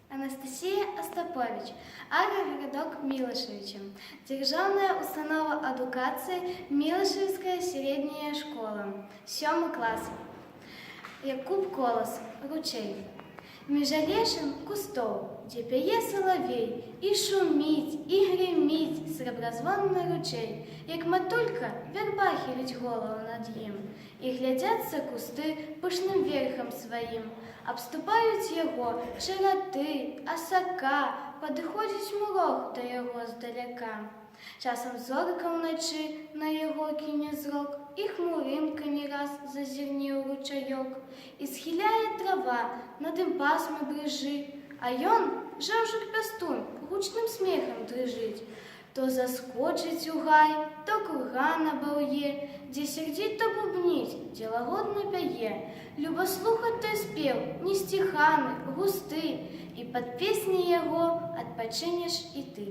Анастасія Остапович, агрогородок Мілашевича, Державная установа адукації Мілашевская средняя школа, 7 клас. Якуб Колос, ручей. Між алешин кустов, где пяе соловей, и шумить, и гремить среброзвонный ручей, як матулька верба хилить голову над їм, і глядяться кусти пышним верхом своїм, обступають його чероти, осака, подходить мурох до його здаляка. Часом зорка вночі на його кине зрок, і хмуринка не раз зазирні у ручайок, і схиляє трава, над им пасми брижи, а ён, жевжик пестун, гучним смехом дрижить. То заскочить у гай, то кургана баує, де сердито бубнить, де лагодно пяє. Любо слухать той спев, не стиханы, густы, і під пісні його отпочинеш і ти.